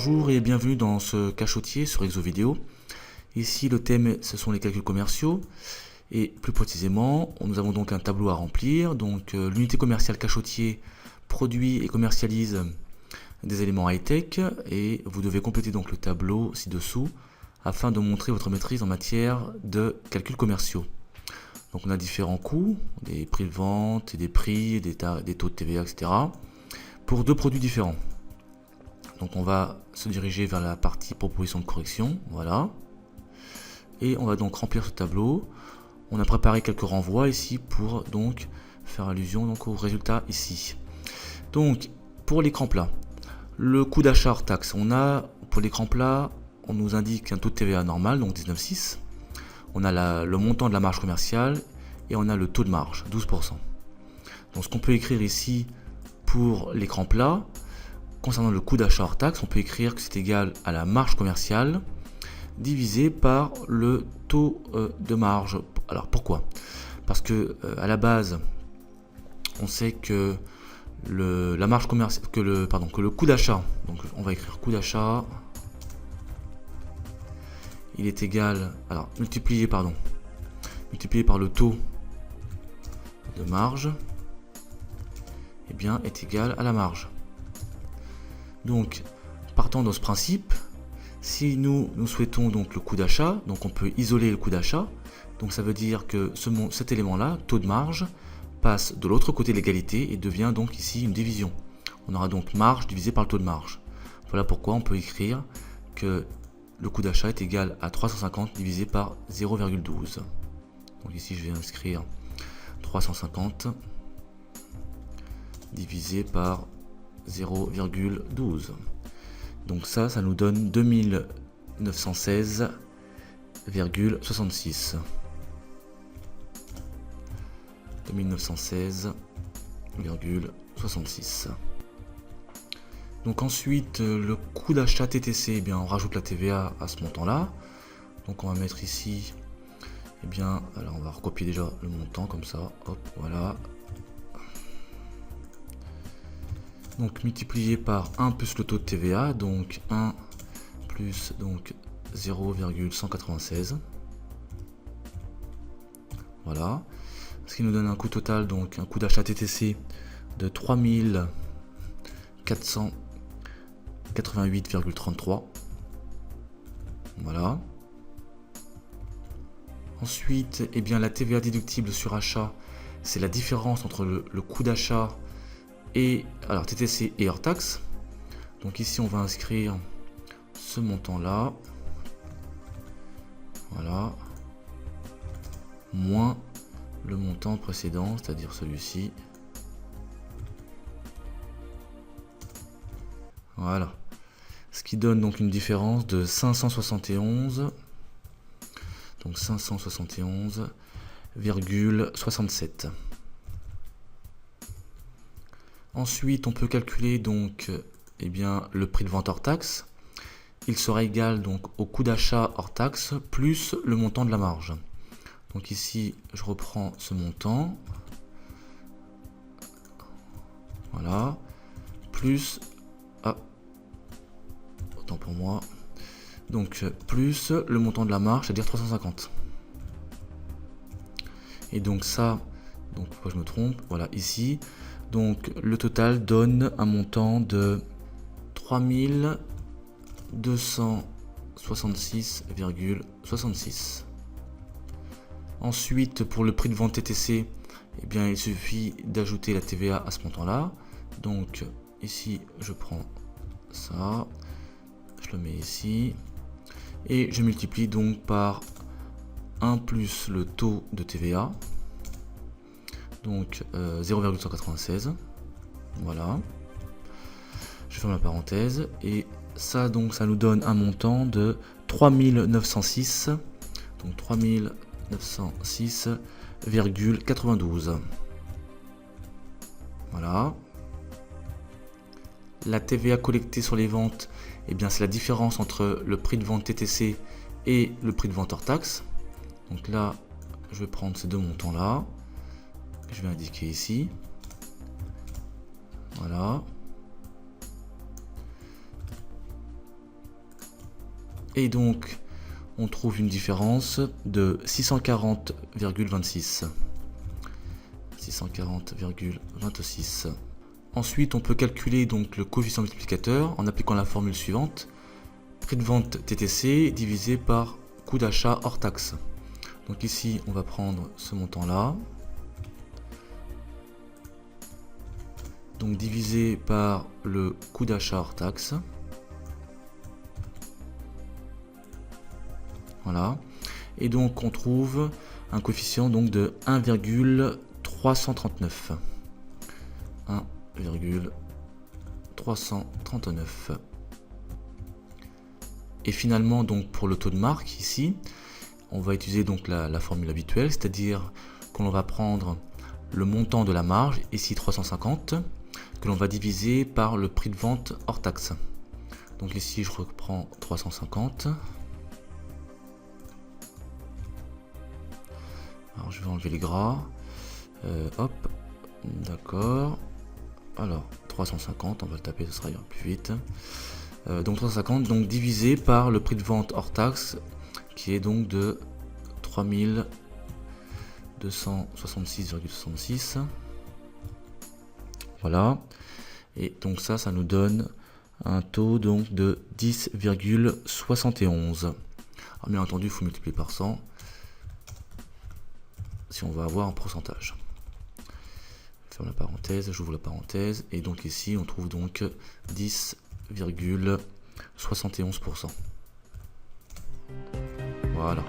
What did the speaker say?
Bonjour et bienvenue dans ce cachotier sur Exovideo. Ici le thème ce sont les calculs commerciaux et plus précisément nous avons donc un tableau à remplir. Donc l'unité commerciale cachotier produit et commercialise des éléments high-tech et vous devez compléter donc le tableau ci-dessous afin de montrer votre maîtrise en matière de calculs commerciaux. Donc on a différents coûts, des prix de vente, des prix, des taux de TVA, etc. pour deux produits différents. Donc on va se diriger vers la partie proposition de correction, voilà. Et on va donc remplir ce tableau. On a préparé quelques renvois ici pour donc faire allusion donc au résultat ici. Donc pour l'écran plat, le coût d'achat hors taxe, on a pour l'écran plat, on nous indique un taux de TVA normal, donc 19,6. On a le montant de la marge commerciale et on a le taux de marge, 12%. Donc ce qu'on peut écrire ici pour l'écran plat, concernant le coût d'achat hors taxe, on peut écrire que c'est égal à la marge commerciale divisé par le taux de marge. Alors pourquoi? Parce que à la base, on sait que la marge commerciale, que le coût d'achat, donc on va écrire coût d'achat, il est égal, alors multiplié par le taux de marge, eh bien est égal à la marge. Donc, partant de ce principe, si nous souhaitons donc le coût d'achat, donc on peut isoler le coût d'achat, donc ça veut dire que cet élément-là, taux de marge, passe de l'autre côté de l'égalité et devient donc ici une division. On aura donc marge divisé par le taux de marge. Voilà pourquoi on peut écrire que le coût d'achat est égal à 350 divisé par 0,12. Donc ici je vais inscrire 350 divisé par 0,12. Donc ça nous donne 2916,66. 2916,66. Donc ensuite le coût d'achat TTC, eh bien on rajoute la TVA à ce montant là. Donc on va mettre ici, eh bien alors on va recopier déjà le montant comme ça, hop, voilà. Donc multiplié par 1 plus le taux de TVA, donc 1 plus donc 0,196. Voilà. Ce qui nous donne un coût total, donc un coût d'achat TTC de 3488,33. Voilà. Ensuite, eh bien, la TVA déductible sur achat, c'est la différence entre le coût d'achat et alors TTC et hors taxe. Donc ici on va inscrire ce montant là, voilà, moins le montant précédent, c'est-à-dire celui-ci, voilà, ce qui donne donc une différence de 571, donc 571,67. Ensuite, on peut calculer donc eh bien, le prix de vente hors taxe. Il sera égal donc au coût d'achat hors taxe plus le montant de la marge. Donc ici, je reprends ce montant. Voilà. Plus... Ah, autant pour moi. Donc plus le montant de la marge, c'est-à-dire 350. Et donc ça, donc pourquoi je me trompe? Voilà, ici... Donc le total donne un montant de 3266,66. Ensuite, pour le prix de vente TTC, eh bien, il suffit d'ajouter la TVA à ce montant-là. Donc ici, je prends ça, je le mets ici, et je multiplie donc par 1 plus le taux de TVA. Donc 0,196, voilà, je ferme la parenthèse et ça donc ça nous donne un montant de 3906, donc 3906,92. Voilà. La TVA collectée sur les ventes, eh bien c'est la différence entre le prix de vente TTC et le prix de vente hors taxe. Donc là je vais prendre ces deux montants là. Je vais indiquer ici, voilà, Et donc, on trouve une différence de 640,26. 640,26. Ensuite, on peut calculer donc le coefficient multiplicateur en appliquant la formule suivante. Prix de vente TTC divisé par coût d'achat hors taxe. Donc ici, on va prendre ce montant-là. Donc divisé par le coût d'achat hors taxe. Voilà. Et donc on trouve un coefficient donc de 1,339. 1,339. Et finalement, donc pour le taux de marque, ici, on va utiliser donc la formule habituelle, c'est-à-dire qu'on va prendre le montant de la marge, ici 350, que l'on va diviser par le prix de vente hors taxe. Donc ici, je reprends 350. Alors, je vais enlever les gras. Hop, d'accord. Alors, 350, on va le taper, ce sera plus vite. Donc 350, donc divisé par le prix de vente hors taxe, qui est donc de 3266,66. Voilà. Et donc ça nous donne un taux donc de 10,71. Alors bien entendu, il faut multiplier par 100 si on va avoir un pourcentage. Ferme la parenthèse, j'ouvre la parenthèse, et donc ici on trouve donc 10,71%. Voilà.